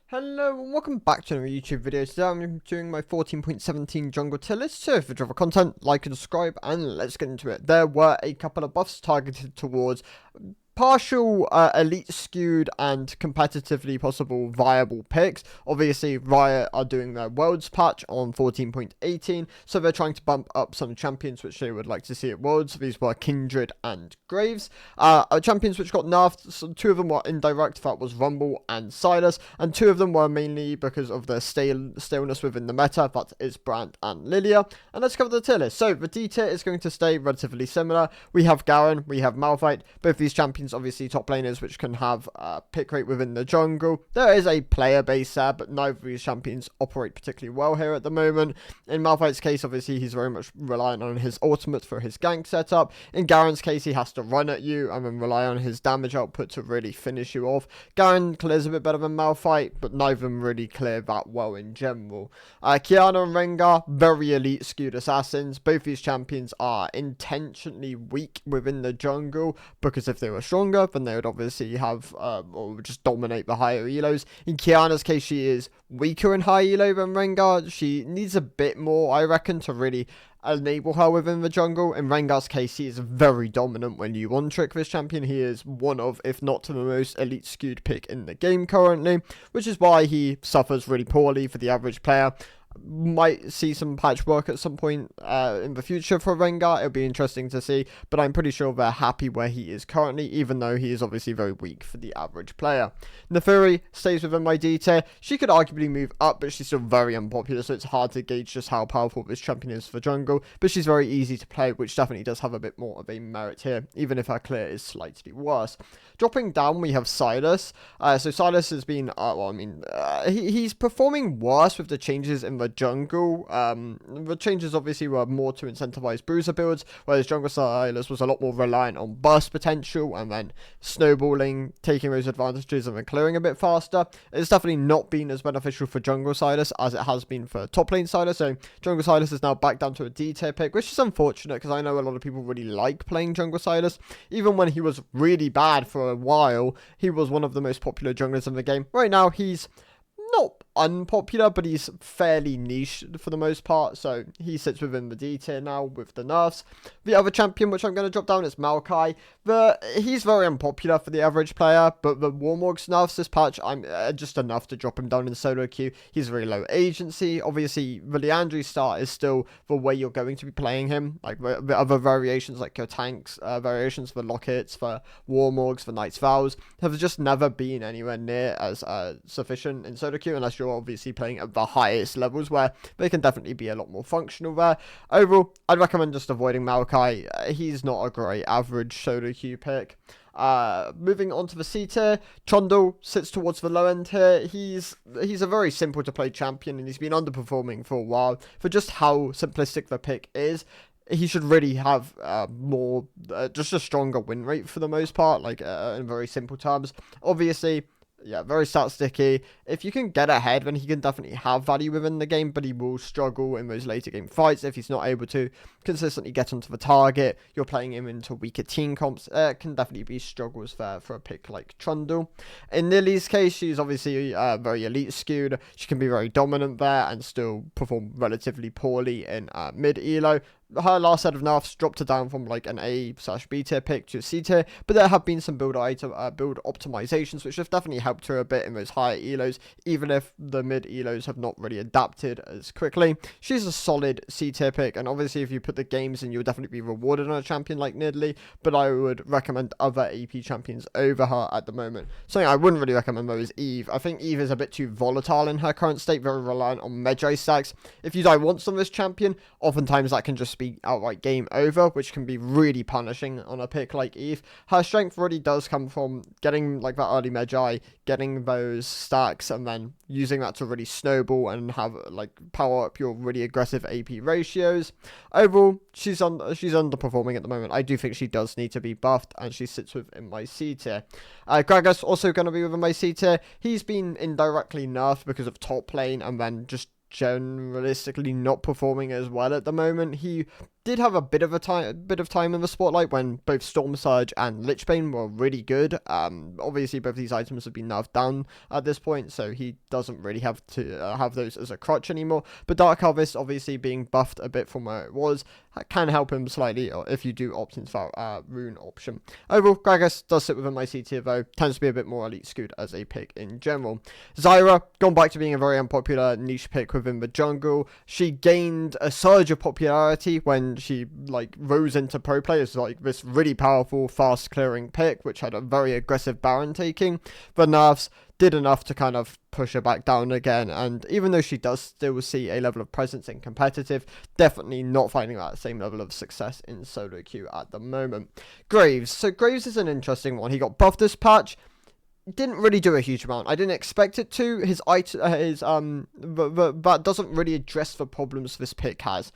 Hello and welcome back to another YouTube video. Today I'm doing my 14.17 jungle tier list. So if you enjoy the content, like and subscribe, and let's get into it. There were a couple of buffs targeted towards partial elite skewed and competitively possible viable picks. Obviously Riot are doing their worlds patch on 14.18, so they're trying to bump up some champions which they would like to see at worlds. These were Kindred and Graves. Champions which got nerfed, so two of them were indirect, that was Rumble and Silas, and two of them were mainly because of their staleness within the meta, that is Brand and Lilia. And let's cover the tier list. So the D tier is going to stay relatively similar. We have Garen, we have Malphite. Both these champions obviously top laners which can have pick rate within the jungle. There is a player base there, but neither of these champions operate particularly well here at the moment. In Malphite's case, obviously he's very much reliant on his ultimate for his gank setup. In Garen's case, he has to run at you and then rely on his damage output to really finish you off. Garen clears a bit better than Malphite, but neither of them really clear that well in general. Kiana and Rengar, very elite skewed assassins. Both these champions are intentionally weak within the jungle, because if they were stronger, then they would obviously have or just dominate the higher elos. In Kiana's case, she is weaker in high elo than Rengar. She needs a bit more, I reckon, to really enable her within the jungle. In Rengar's case, he is very dominant when you one-trick this champion. He is one of, if not the most elite skewed pick in the game currently, which is why he suffers really poorly for the average player. Might see some patchwork at some point in the future for Rengar. It'll be interesting to see, but I'm pretty sure they're happy where he is currently, even though he is obviously very weak for the average player. Neferi stays within my D tier. She could arguably move up, but she's still very unpopular, so it's hard to gauge just how powerful this champion is for jungle, but she's very easy to play, which definitely does have a bit more of a merit here, even if her clear is slightly worse. Dropping down, we have Silas. So Silas has been, he's performing worse with the changes in the jungle. The changes obviously were more to incentivize bruiser builds, whereas jungle Silas was a lot more reliant on burst potential and then snowballing, taking those advantages and then clearing a bit faster. It's definitely not been as beneficial for jungle Silas as it has been for top lane Silas. So jungle Silas is now back down to a D tier pick, which is unfortunate because I know a lot of people really like playing jungle Silas. Even when he was really bad for a while, he was one of the most popular junglers in the game. Right now, he's not unpopular, but he's fairly niche for the most part, so he sits within the D tier now with the nerfs. The other champion which I'm going to drop down is Maokai. He's very unpopular for the average player, but the Warmog's nerfs this patch, I'm just enough to drop him down in solo queue. He's very low agency. Obviously, the Leandri start is still the way you're going to be playing him. Like the other variations, like your tanks, variations for Lockets, for Warmogs, for Knight's Vows, have just never been anywhere near as sufficient in solo queue, unless you're obviously playing at the highest levels where they can definitely be a lot more functional there. Overall, I'd recommend just avoiding Maokai. He's not a great average solo queue pick. Moving on to the C tier, Trundle sits towards the low end here. He's a very simple to play champion, and he's been underperforming for a while for just how simplistic the pick is. He should really have more, just a stronger win rate for the most part, like in very simple terms. Obviously, yeah, very stat sticky. If you can get ahead, then he can definitely have value within the game, but he will struggle in those later game fights if he's not able to consistently get onto the target. You're playing him into weaker team comps. Can definitely be struggles there for a pick like Trundle. In Lily's case, she's obviously very elite skewed. She can be very dominant there and still perform relatively poorly in mid elo. Her last set of nerfs dropped her down from like an A/B tier pick to a C tier, but there have been some build optimizations which have definitely helped her a bit in those higher elos, even if the mid elos have not really adapted as quickly. She's a solid C tier pick, and obviously if you put the games in, you'll definitely be rewarded on a champion like Nidalee, but I would recommend other AP champions over her at the moment. Something I wouldn't really recommend though is Eve. I think Eve is a bit too volatile in her current state, very reliant on Medjay stacks. If you die once on this champion, oftentimes that can just be outright game over, which can be really punishing on a pick like Eve. Her strength really does come from getting like that early Medjay, getting those stacks, and then using that to really snowball and have like power up your really aggressive AP ratios. Overall, she's underperforming at the moment. I do think she does need to be buffed, and she sits within my C tier. Gragas also going to be within my C tier. He's been indirectly nerfed because of top lane, and then just generalistically not performing as well at the moment. He did have a bit of time in the spotlight when both Storm Surge and Lichbane were really good. Obviously both these items have been nerfed down at this point, so he doesn't really have to have those as a crutch anymore. But Dark Harvest, obviously being buffed a bit from where it was, can help him slightly, or if you do opt into that rune option. Overall, Gragas does sit within my C tier though, tends to be a bit more elite skewed as a pick in general. Zyra, gone back to being a very unpopular niche pick within the jungle. She gained a surge of popularity when she like rose into pro play as like this really powerful fast clearing pick, which had a very aggressive Baron taking. The nerfs did enough to kind of push her back down again, and even though she does still see a level of presence in competitive, definitely not finding that same level of success in solo queue at the moment. Graves. So Graves is an interesting one. He got buffed this patch. Didn't really do a huge amount. I didn't expect it to. That doesn't really address the problems this pick has.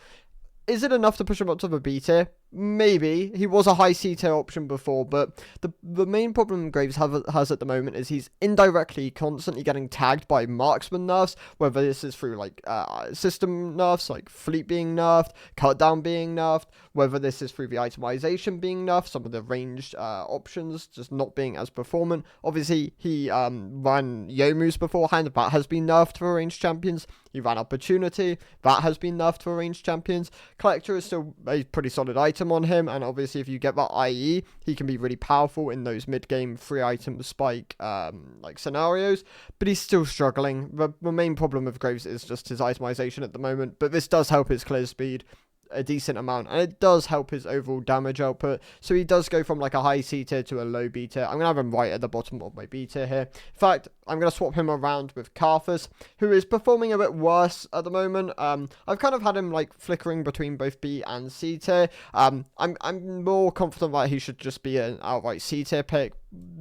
Is it enough to push him up to the B tier? Maybe. He was a high C tier option before, but the main problem Graves has at the moment is he's indirectly constantly getting tagged by marksman nerfs, whether this is through like system nerfs, like fleet being nerfed, cut down being nerfed, whether this is through the itemization being nerfed, some of the ranged options just not being as performant. Obviously, he ran Yomu's beforehand, that has been nerfed for ranged champions. He ran Opportunity, that has been nerfed for ranged champions. Collector is still a pretty solid item on him, and obviously if you get that IE, he can be really powerful in those mid-game free item spike like scenarios, but he's still struggling. The main problem with Graves is just his itemization at the moment, but this does help his clear speed a decent amount, and it does help his overall damage output, so he does go from like a high C tier to a low B tier. I'm gonna have him right at the bottom of my B tier here. In fact, I'm gonna swap him around with Karthus, who is performing a bit worse at the moment. I've kind of had him like flickering between both B and C tier. I'm more confident that he should just be an outright C tier pick,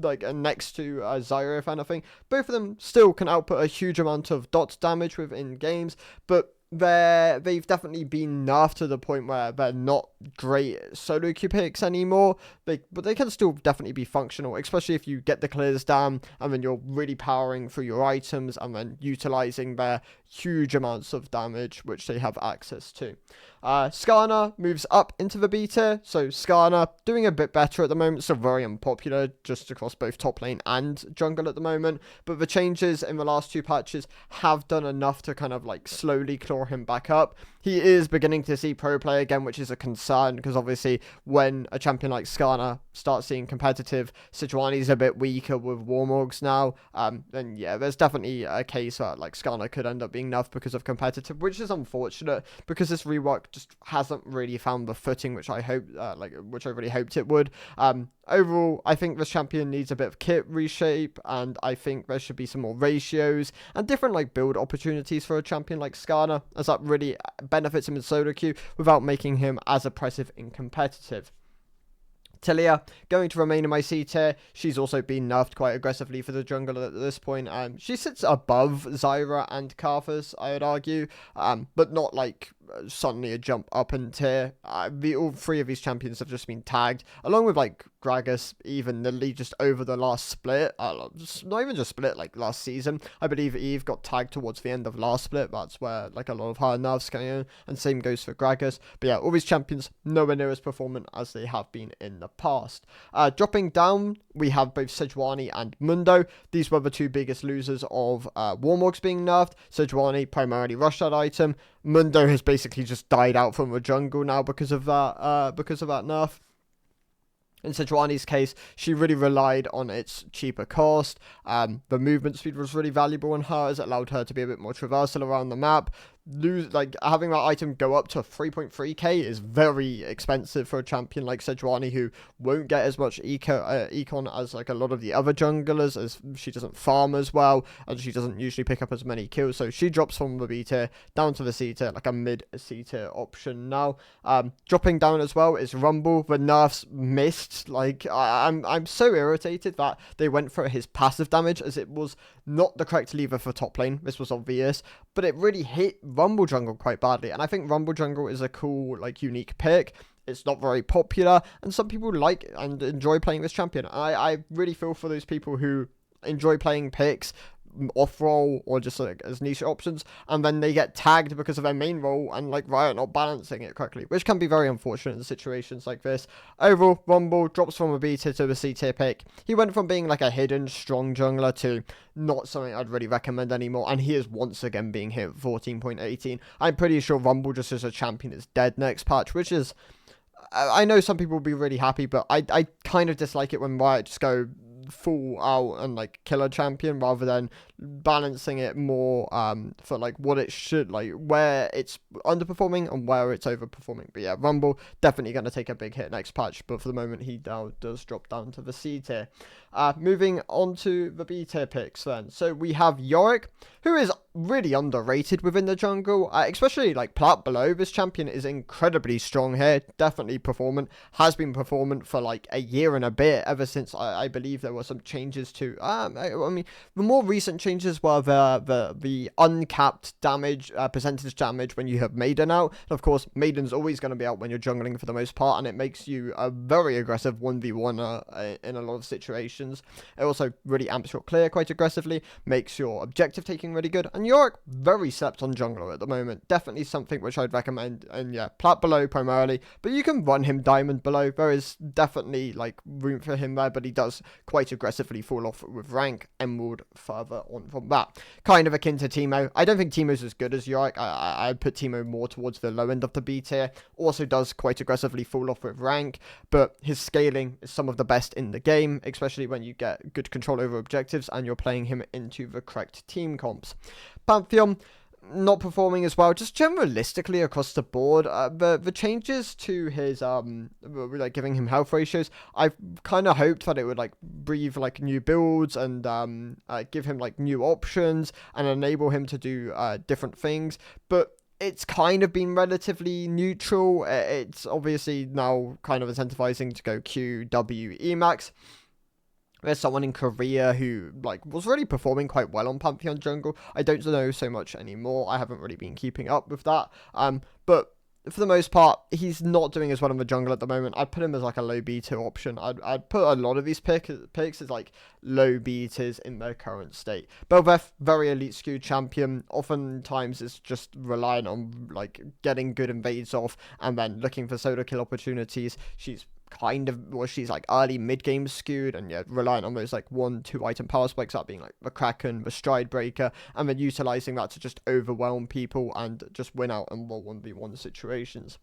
like next to Zyra if anything. Both of them still can output a huge amount of dot damage within games, but they've definitely been nerfed to the point where they're not great solo queue picks anymore, but they can still definitely be functional, especially if you get the clears down and then you're really powering through your items and then utilizing their huge amounts of damage which they have access to. Skarner moves up into the B tier, so Skarner doing a bit better at the moment, still very unpopular just across both top lane and jungle at the moment, but the changes in the last two patches have done enough to kind of like slowly claw him back up. He is beginning to see pro play again, which is a concern, because obviously when a champion like Skarner starts seeing competitive, Sejuani's a bit weaker with Warmorgs now, then yeah, there's definitely a case where like Skarner could end up being nerfed because of competitive, which is unfortunate, because this rework just hasn't really found the footing which I hope, which I really hoped it would. Overall, I think this champion needs a bit of kit reshape, and I think there should be some more ratios and different like build opportunities for a champion like Skarner, as that really benefits him in solo queue without making him as oppressive in competitive. Tilia, going to remain in my C tier. She's also been nerfed quite aggressively for the jungle at this point. She sits above Zyra and Karthus, I would argue, but not like suddenly a jump up in tier. All three of these champions have just been tagged, along with like Gragas, even Lily, just over the last split. Not even just split, like last season. I believe Eve got tagged towards the end of last split. That's where like a lot of her nerfs came in, and same goes for Gragas. But yeah, all these champions nowhere near as performant as they have been in the past. Dropping down, we have both Sejuani and Mundo. These were the two biggest losers of Warmorgs being nerfed. Sejuani primarily rushed that item. Mundo has basically just died out from the jungle now because of that nerf. In Sejuani's case, she really relied on its cheaper cost. The movement speed was really valuable in her, as it allowed her to be a bit more traversal around the map. Having that item go up to 3.3k is very expensive for a champion like Sejuani, who won't get as much econ as like a lot of the other junglers, as she doesn't farm as well, and she doesn't usually pick up as many kills. So she drops from the B tier down to the C tier, like a mid C tier option now. Dropping down as well is Rumble. The nerfs missed. Like I'm so irritated that they went for his passive damage, as it was not the correct lever for top lane. This was obvious, but it really hit Rumble Jungle quite badly, and I think Rumble Jungle is a cool, like, unique pick. It's not very popular, and some people like and enjoy playing this champion. I really feel for those people who enjoy playing picks off role or just like as niche options, and then they get tagged because of their main role and like Riot not balancing it correctly, which can be very unfortunate in situations like this. Overall, Rumble drops from a B tier to a C tier pick. He went from being like a hidden strong jungler to not something I'd really recommend anymore, and he is once again being hit 14.18. I'm pretty sure Rumble just as a champion is dead next patch, which is, I know some people will be really happy, but I kind of dislike it when Riot just go full out and like kill a champion rather than balancing it more for like what it should, like where it's underperforming and where it's overperforming. But yeah, Rumble definitely going to take a big hit next patch, but for the moment he now does drop down to the C tier. Moving on to the B tier picks then. So we have Yorick, who is really underrated within the jungle, especially like plat below. This champion is incredibly strong here, definitely performant, has been performant for like a year and a bit, ever since I believe there were some changes to, I mean, the more recent changes were the uncapped damage, percentage damage when you have Maiden out. And of course, Maiden's always going to be out when you're jungling for the most part, and it makes you a very aggressive 1v1 in a lot of situations. It also really amps your clear quite aggressively, makes your objective taking really good, and Yorick very slept on jungler at the moment. Definitely something which I'd recommend, and yeah, plat below primarily, but you can run him diamond below. There is definitely like room for him there, but he does quite aggressively fall off with rank emerald further on from that. Kind of akin to Teemo. I don't think Teemo's as good as Yorick. I'd put Teemo more towards the low end of the B tier. Also does quite aggressively fall off with rank, but his scaling is some of the best in the game, especially when you get good control over objectives and you're playing him into the correct team comps. Pantheon, not performing as well, just generalistically across the board. The changes to his like giving him health ratios, I've kind of hoped that it would like breathe like new builds and give him like new options and enable him to do different things, but it's kind of been relatively neutral. It's obviously now kind of incentivizing to go Q, W, Emax. There's someone in Korea who like was really performing quite well on Pantheon jungle. I don't know so much anymore. I haven't really been keeping up with that. But for the most part, he's not doing as well in the jungle at the moment. I'd put him as like a low B tier option. I'd put a lot of these picks as like low B tiers in their current state. Belveth, very elite skewed champion. Oftentimes it's just relying on like getting good invades off and then looking for solo kill opportunities. She's she's like early mid game skewed, and yeah, relying on those like 1-2 item power spikes, that being like the Kraken, the Stride Breaker, and then utilizing that to just overwhelm people and just win out in 1v1 situations.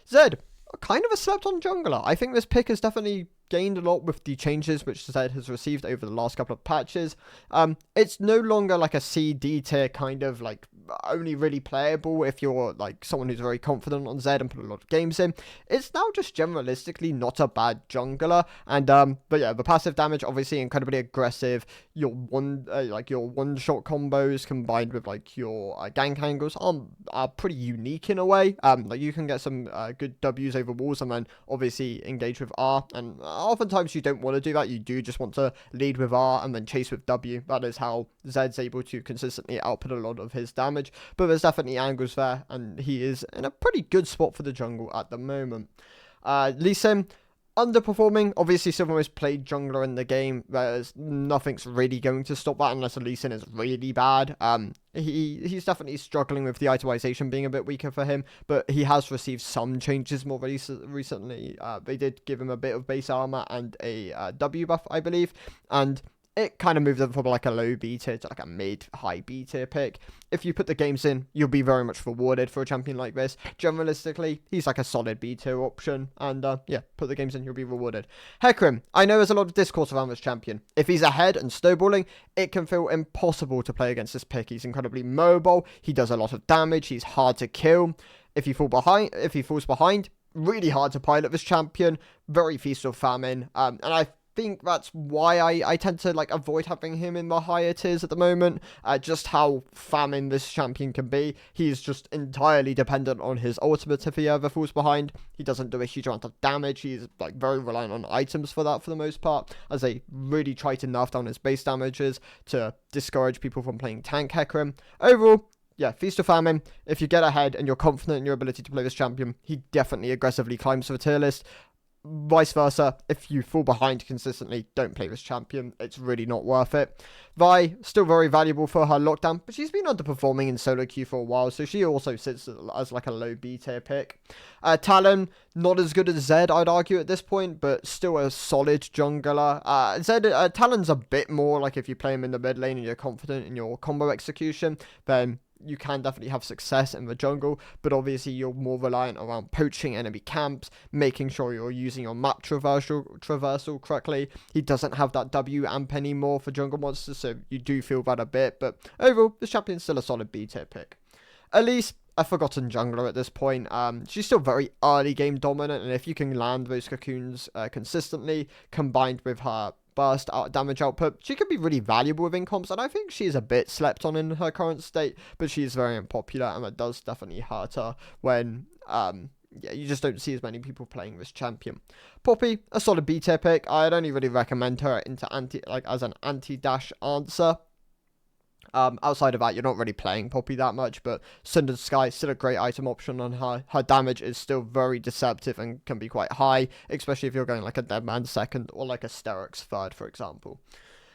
Zed, kind of a slept on jungler. I think this pick has definitely gained a lot with the changes which Zed has received over the last couple of patches. It's no longer like a C, D tier kind of like only really playable if you're like someone who's very confident on Zed and put a lot of games in. It's now just generalistically not a bad jungler, and but yeah, the passive damage obviously incredibly aggressive. Your one shot combos combined with like your gank angles are pretty unique in a way. Like you can get some good W's over walls and then obviously engage with R, and oftentimes you don't want to do that. You do just want to lead with R and then chase with W. That is how Zed's able to consistently output a lot of his damage. But there's definitely angles there, and he is in a pretty good spot for the jungle at the moment. Lee Sin, underperforming. Obviously, still the most played jungler in the game. There's nothing's really going to stop that unless Lee Sin is really bad. He's definitely struggling with the itemization being a bit weaker for him, but he has received some changes more recently. They did give him a bit of base armor and a W buff, I believe, and it kind of moved them from like a low B tier to like a mid-high B tier pick. If you put the games in, you'll be very much rewarded for a champion like this. Generalistically, he's like a solid B tier option, and yeah, put the games in, you'll be rewarded. Hecarim, I know there's a lot of discourse around this champion. If he's ahead and snowballing, it can feel impossible to play against this pick. He's incredibly mobile, he does a lot of damage, he's hard to kill. If he falls behind, really hard to pilot this champion, very feast or famine, and I think that's why I tend to like avoid having him in the higher tiers at the moment. Just how famine this champion can be. He's just entirely dependent on his ultimate if he ever falls behind. He doesn't do a huge amount of damage. He's like very reliant on items for that for the most part, as they really try to nerf down his base damages to discourage people from playing tank Hecarim. Overall, yeah, feast or famine. If you get ahead and you're confident in your ability to play this champion, he definitely aggressively climbs to the tier list. Vice versa, if you fall behind consistently, don't play this champion. It's really not worth it. Vi, still very valuable for her lockdown, but she's been underperforming in solo queue for a while, so she also sits as like a low B tier pick. Talon, not as good as Zed, I'd argue at this point, but still a solid jungler. Talon's a bit more like if you play him in the mid lane and you're confident in your combo execution, then you can definitely have success in the jungle, but obviously you're more reliant around poaching enemy camps, making sure you're using your map traversal correctly. He doesn't have that W amp anymore for jungle monsters, so you do feel that a bit, but overall, this champion's still a solid B tier pick. Elise, a forgotten jungler at this point. She's still very early game dominant, and if you can land those cocoons consistently, combined with her burst damage output, she could be really valuable within comps, and I think she's a bit slept on in her current state, but she's very unpopular, and that does definitely hurt her when you just don't see as many people playing this champion. Poppy, a solid B tier pick. I'd only really recommend her as an anti-dash answer. Outside of that, you're not really playing Poppy that much, but Sundered Sky, still a great item option on her. Her damage is still very deceptive and can be quite high, especially if you're going like a Deadman second or like a Sterix third, for example.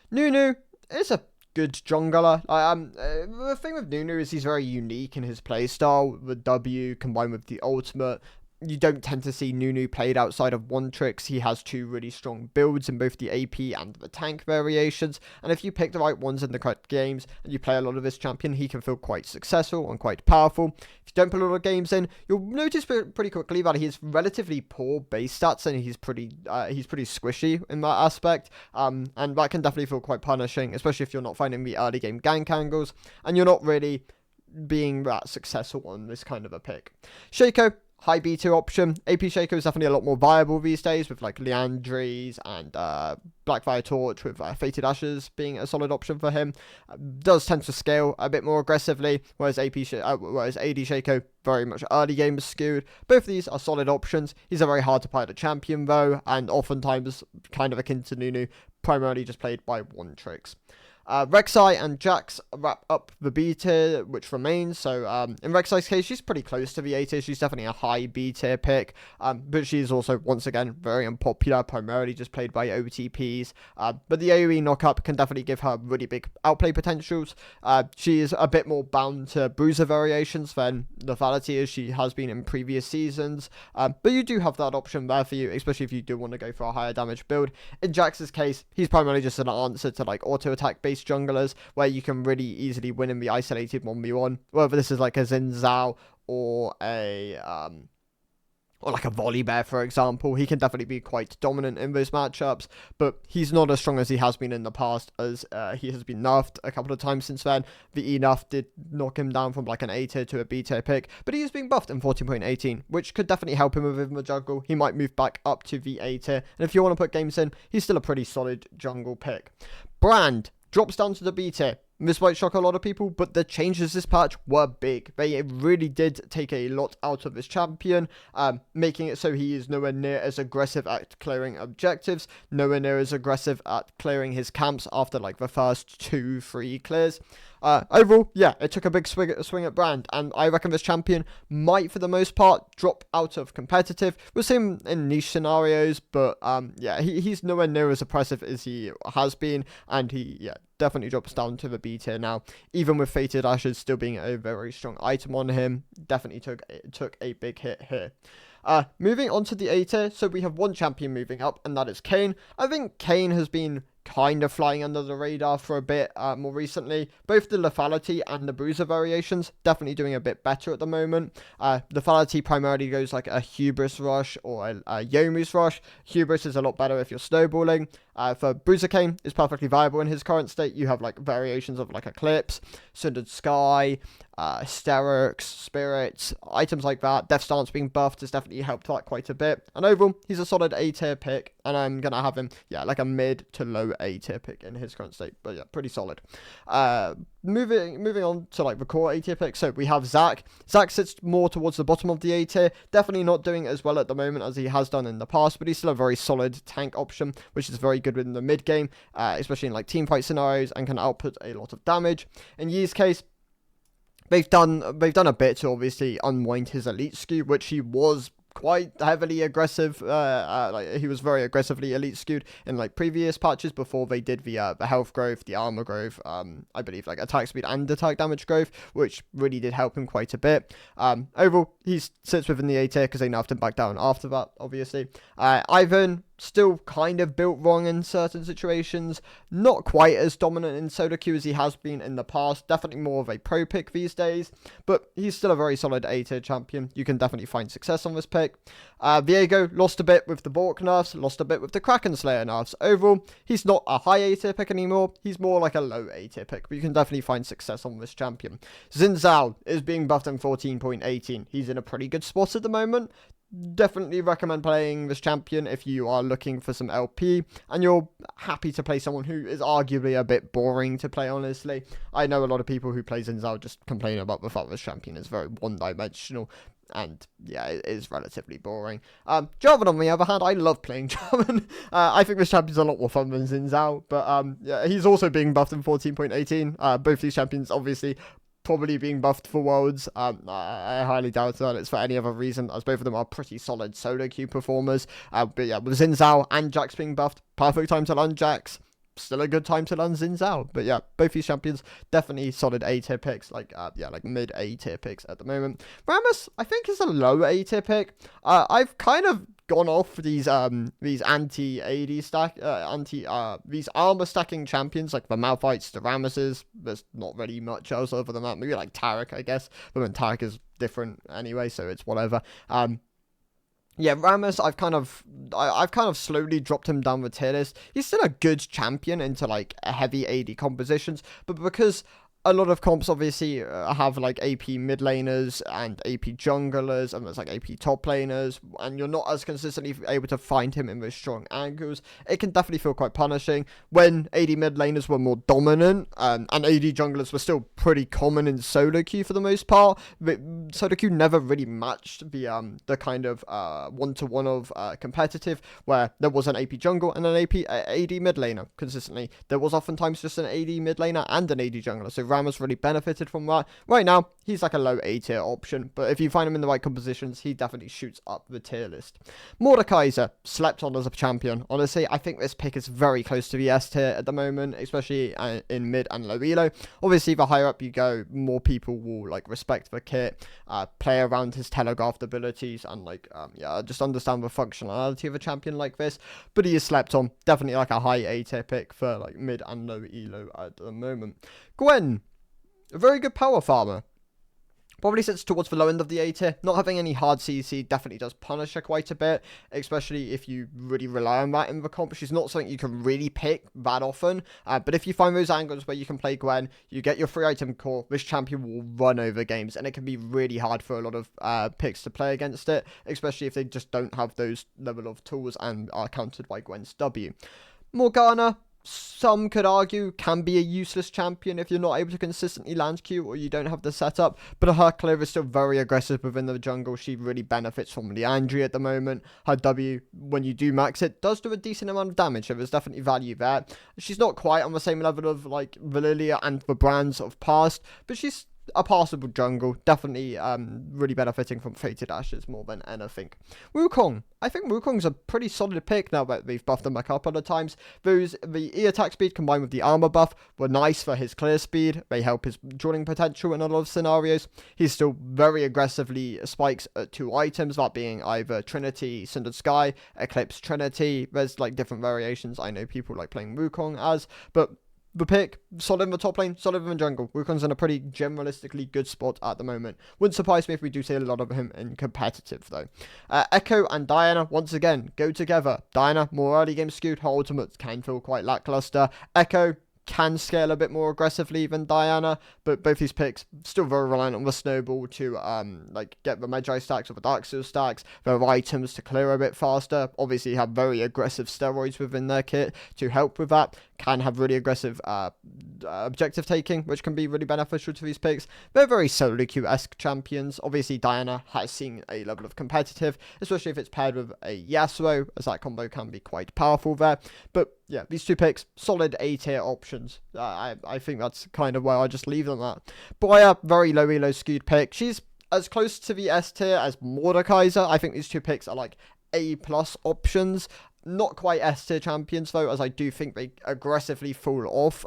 Nunu is a good jungler. The thing with Nunu is he's very unique in his playstyle. The W combined with the ultimate, you don't tend to see Nunu played outside of one tricks. He has two really strong builds in both the AP and the tank variations, and if you pick the right ones in the correct games and you play a lot of this champion, he can feel quite successful and quite powerful. If you don't put a lot of games in, you'll notice pretty quickly that he has relatively poor base stats, and he's pretty squishy in that aspect, and that can definitely feel quite punishing, especially if you're not finding the early game gank angles and you're not really being that successful on this kind of a pick. Shaco, high B2 option. AP Shaco is definitely a lot more viable these days with like Leandries and Blackfire Torch with Fated Ashes being a solid option for him. Does tend to scale a bit more aggressively, whereas AD Shaco very much early game skewed. Both of these are solid options. He's a very hard to pilot champion though, and oftentimes kind of akin to Nunu, primarily just played by one tricks. Rek'Sai and Jax wrap up the B tier, which remains. So in Rek'Sai's case, she's pretty close to the A tier. She's definitely a high B tier pick, but she's also, once again, very unpopular, primarily just played by OTPs. But the AoE knockup can definitely give her really big outplay potentials. She is a bit more bound to bruiser variations than lethality as she has been in previous seasons. But you do have that option there for you, especially if you do want to go for a higher damage build. In Jax's case, he's primarily just an answer to like auto attack based junglers where you can really easily win in the isolated 1v1, whether this is like a Xin Zhao or like a Volibear, for example. He can definitely be quite dominant in those matchups, but he's not as strong as he has been in the past, as he has been nerfed a couple of times since then. The E-nerf did knock him down from like an A tier to a B tier pick, but he is being buffed in 14.18, which could definitely help him within the jungle. He might move back up to the A tier, and if you want to put games in, he's still a pretty solid jungle pick. Brand drops down to the B tier. This might shock a lot of people, but the changes this patch were big. They really did take a lot out of this champion, making it so he is nowhere near as aggressive at clearing objectives, nowhere near as aggressive at clearing his camps after like the first 2-3 clears. Overall, yeah, it took a big swing at Brand, and I reckon this champion might, for the most part, drop out of competitive. We'll see him in niche scenarios, but yeah, he's nowhere near as oppressive as he has been, and he definitely drops down to the B tier now. Even with Fated Ashes still being a very strong item on him, definitely took a big hit here. Moving on to the A tier, so we have one champion moving up, and that is Kayn. I think Kayn has been kind of flying under the radar for a bit more recently. Both the lethality and the bruiser variations definitely doing a bit better at the moment. Lethality primarily goes like a hubris rush or a Yomu's rush. Hubris is a lot better if you're snowballing. For Bruiser Kayn, is perfectly viable in his current state. You have like variations of like Eclipse, Sundered Sky, Sterix, Spirits, items like that. Death Stance being buffed has definitely helped that quite a bit. And overall, he's a solid A tier pick, and I'm gonna have him, like a mid to low A tier pick in his current state. But yeah, pretty solid. Moving on to like the core A tier pick. So we have Zac. Zac sits more towards the bottom of the A tier. Definitely not doing as well at the moment as he has done in the past, but he's still a very solid tank option, which is very good in the mid game, especially in like team fight scenarios, and can output a lot of damage. In Yi's case, they've done a bit to obviously unwind his elite skew, which he was quite heavily aggressive. Like he was very aggressively elite skewed in like previous patches before they did the health growth, the armor growth, I believe like attack speed and attack damage growth, which really did help him quite a bit. Overall, he sits within the A tier because they nerfed him back down after that, obviously. Ivan, still kind of built wrong in certain situations, not quite as dominant in solo queue as he has been in the past, definitely more of a pro pick these days, but he's still a very solid A tier champion. You can definitely find success on this pick. Viego lost a bit with the Bork nerfs, lost a bit with the Kraken Slayer nerfs. Overall, he's not a high A tier pick anymore, he's more like a low A tier pick, but you can definitely find success on this champion. Xin Zhao is being buffed in 14.18, he's in a pretty good spot at the moment. Definitely recommend playing this champion if you are looking for some LP and you're happy to play someone who is arguably a bit boring to play, honestly. I know a lot of people who play Xin Zhao just complain about the fact this champion is very one-dimensional, and yeah, it is relatively boring. Jarvan, on the other hand, I love playing Jarvan. I think this champion's a lot more fun than Xin Zhao, but yeah, he's also being buffed in 14.18. Both these champions obviously probably being buffed for Worlds. I highly doubt that it's for any other reason, as both of them are pretty solid solo queue performers. But yeah, with Xin Zhao and Jax being buffed, perfect time to learn Jax. Still a good time to learn Xin Zhao. But yeah, both these champions definitely solid A tier picks, like mid A tier picks at the moment. Rammus, I think, is a low A tier pick. I've kind of gone off these anti AD stack these armor stacking champions like the Malphites, the Rammuses. There's not really much else other than that. Maybe like Taric, I guess, but then Taric is different anyway, so it's whatever. Yeah, Rammus, I've kind of slowly dropped him down the tier list. He's still a good champion into like heavy AD compositions, but because a lot of comps obviously have like AP mid laners and AP junglers, and there's like AP top laners, and you're not as consistently able to find him in those strong angles. It can definitely feel quite punishing. When AD mid laners were more dominant, and AD junglers were still pretty common in solo queue for the most part, but solo queue never really matched the kind of one-to-one of competitive, where there was an AP jungle and an AD mid laner consistently. There was oftentimes just an AD mid laner and an AD jungler, so Rammus really benefited from that. Right now, he's like a low A tier option, but if you find him in the right compositions, he definitely shoots up the tier list. Mordekaiser, slept on as a champion. Honestly, I think this pick is very close to the S tier at the moment, especially in mid and low elo. Obviously, the higher up you go, more people will like respect the kit, play around his telegraphed abilities, and like just understand the functionality of a champion like this. But he is slept on. Definitely like a high A tier pick for like mid and low elo at the moment. Gwen, a very good power farmer. Probably sits towards the low end of the A tier. Not having any hard CC definitely does punish her quite a bit, especially if you really rely on that in the comp. She's not something you can really pick that often, but if you find those angles where you can play Gwen, you get your free item core, this champion will run over games, and it can be really hard for a lot of picks to play against it, especially if they just don't have those level of tools and are countered by Gwen's W. Morgana, some could argue, can be a useless champion if you're not able to consistently land Q or you don't have the setup, but her clear is still very aggressive within the jungle. She really benefits from Leandry at the moment. Her W, when you do max it, does do a decent amount of damage, so there's definitely value there. She's not quite on the same level of like Valilia and the brands of past, but she's a passable jungle, definitely really benefiting from Fated Ashes more than anything. Wukong, I think Wukong's a pretty solid pick now that they've buffed him a couple of times. The E attack speed combined with the armor buff were nice for his clear speed. They help his drawing potential in a lot of scenarios. He's still very aggressively spikes at 2 items, that being either Trinity, Cindered Sky, Eclipse Trinity. There's like different variations I know people like playing Wukong as, but the pick, solid in the top lane, solid in the jungle. Wukong's in a pretty generalistically good spot at the moment. Wouldn't surprise me if we do see a lot of him in competitive, though. Echo and Diana, once again, go together. Diana, more early game skewed. Her ultimates can feel quite lackluster. Echo can scale a bit more aggressively than Diana, but both these picks still very reliant on the snowball to like get the Magi stacks or the Dark Seal stacks, their items to clear a bit faster. Obviously have very aggressive steroids within their kit to help with that. Can have really aggressive objective taking, which can be really beneficial to these picks. They're very solo queue-esque champions. Obviously Diana has seen a level of competitive, especially if it's paired with a Yasuo, as that combo can be quite powerful there. But yeah, these two picks, solid A tier options. I think that's kind of where I just leave them at. Boya, very low elo skewed pick. She's as close to the S tier as Mordekaiser. I think these two picks are like A+ options. Not quite S tier champions though, as I do think they aggressively fall off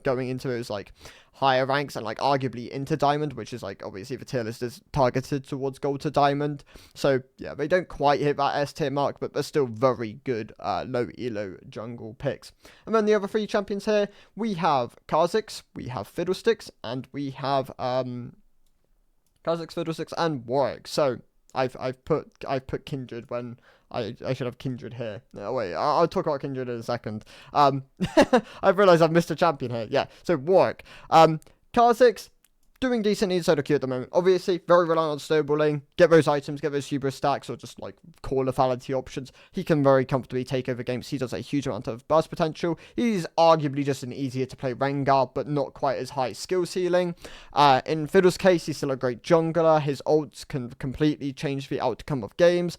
going into those like higher ranks and like arguably into Diamond, which is like obviously the tier list is targeted towards Gold to Diamond. So yeah, they don't quite hit that S tier mark, but they're still very good low elo jungle picks. And then the other three champions here, we have Kha'Zix, we have Fiddlesticks, and we have Kha'Zix, Fiddlesticks, and Warwick. So I've put Kindred when I should have Kindred here. No, wait, I'll talk about Kindred in a second. I've realised I've missed a champion here. Yeah, so Warwick. Kha'Zix, doing decently in solo queue at the moment. Obviously, very reliant on snowballing. Get those items, get those hubris stacks, or just like core lethality options. He can very comfortably take over games. He does a huge amount of burst potential. He's arguably just an easier to play Rengar, but not quite as high skill ceiling. In Fiddle's case, he's still a great jungler. His ults can completely change the outcome of games.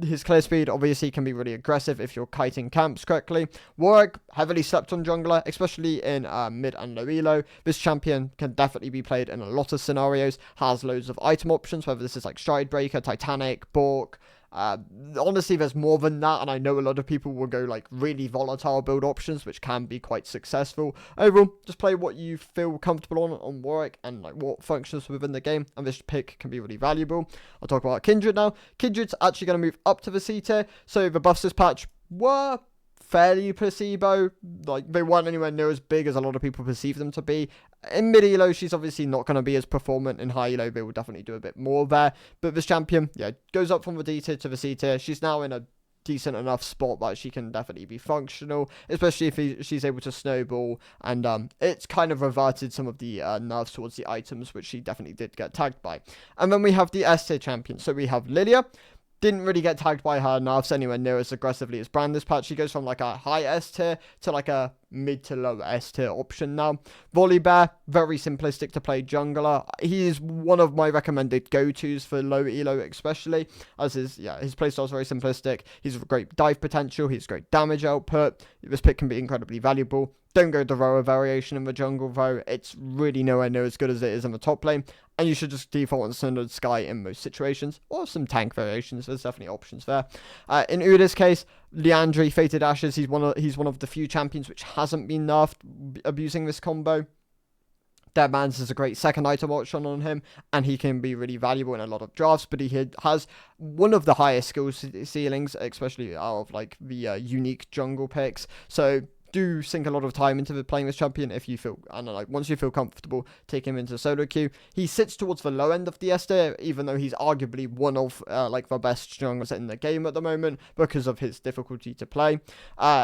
His clear speed obviously can be really aggressive if you're kiting camps correctly. Warwick, heavily slept on jungler, especially in mid and low elo. This champion can definitely be played in a lot of scenarios, has loads of item options, whether this is like Stride Breaker, Titanic, Bork. Honestly, there's more than that, and I know a lot of people will go like really volatile build options, which can be quite successful. Overall, just play what you feel comfortable on Warwick and like what functions within the game, and this pick can be really valuable. I'll talk about Kindred now. Kindred's actually going to move up to the C tier, so the buffs this patch were fairly placebo. Like, they weren't anywhere near as big as a lot of people perceive them to be. In mid elo, she's obviously not going to be as performant. In high elo, they will definitely do a bit more there. But this champion, yeah, goes up from the D tier to the C tier. She's now in a decent enough spot that she can definitely be functional, especially if she's able to snowball, and it's kind of reverted some of the nerfs towards the items, which she definitely did get tagged by. And then we have the S tier champion. So we have Lilia. Didn't really get tagged by her nerfs anywhere near as aggressively as Brand this patch. She goes from like a high S tier to like a mid to low S tier option now. Volibear, very simplistic to play jungler. He is one of my recommended go-tos for low elo especially, as his playstyle is very simplistic. He's a great dive potential, he's great damage output. This pick can be incredibly valuable. Don't go the Roa variation in the jungle though. It's really nowhere near as good as it is in the top lane. And you should just default on Standard Sky in most situations. Or some tank variations. There's definitely options there. In Uda's case, Liandry, Fated Ashes, he's one of the few champions which hasn't been nerfed abusing this combo. Dead Man's is a great second item option on him, and he can be really valuable in a lot of drafts, but he has one of the highest skill ceilings, especially out of like the unique jungle picks. So do sink a lot of time into playing this champion if you feel, I don't know, like once you feel comfortable, take him into solo queue. He sits towards the low end of the S tier, even though he's arguably one of like the best junglers in the game at the moment because of his difficulty to play.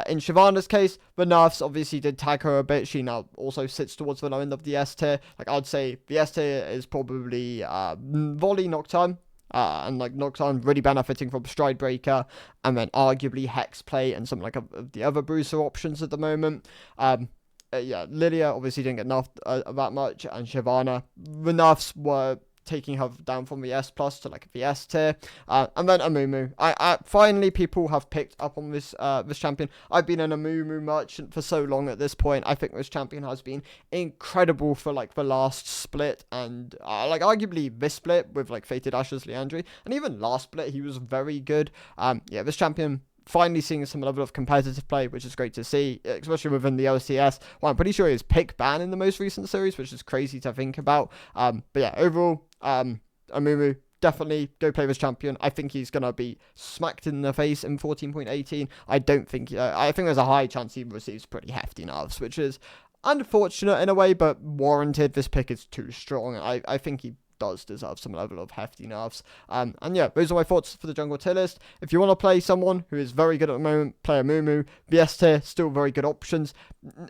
In Shyvana's case, the nerfs obviously did tag her a bit. She now also sits towards the low end of the S tier. Like, I'd say the S tier is probably Volley, Nocturne. And like Nocturne really benefiting from Stride Breaker, and then arguably Hexplay and some like of the other bruiser options at the moment. Yeah, Lilia obviously didn't get nerfed that much, and Shyvana, the nerfs were taking her down from the S plus to like the S tier. And then Amumu. I finally people have picked up on this champion. I've been an Amumu merchant for so long at this point. I think this champion has been incredible for like the last split, and like arguably this split with like Fated Ashes, Liandry, and even last split he was very good. Yeah, this champion finally seeing some level of competitive play, which is great to see, especially within the LCS. Well, I'm pretty sure he was pick ban in the most recent series, which is crazy to think about. But yeah, overall, Amumu, definitely go play this champion. I think he's going to be smacked in the face in 14.18. I think there's a high chance he receives pretty hefty nerfs, which is unfortunate in a way, but warranted. This pick is too strong. I think he does deserve some level of hefty nerfs. And yeah, those are my thoughts for the jungle tier list. If you want to play someone who is very good at the moment, play Amumu. The S tier, still very good options.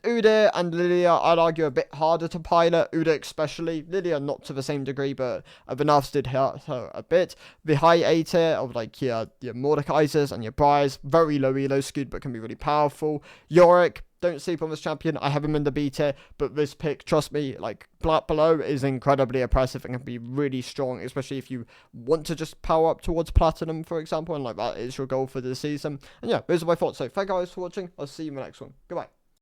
Udyr and Lilia, I'd argue a bit harder to pilot. Udyr especially. Lilia not to the same degree, but the nerfs did hurt her a bit. The high A tier of like your Mordekaisers and your Briars, very low elo skewed, but can be really powerful. Yorick, don't sleep on this champion. I have him in the B tier, but this pick, trust me, like below is incredibly oppressive and can be really strong, especially if you want to just power up towards platinum, for example, and like that is your goal for the season. And yeah, those are my thoughts. So thank you guys for watching. I'll see you in the next one. Goodbye.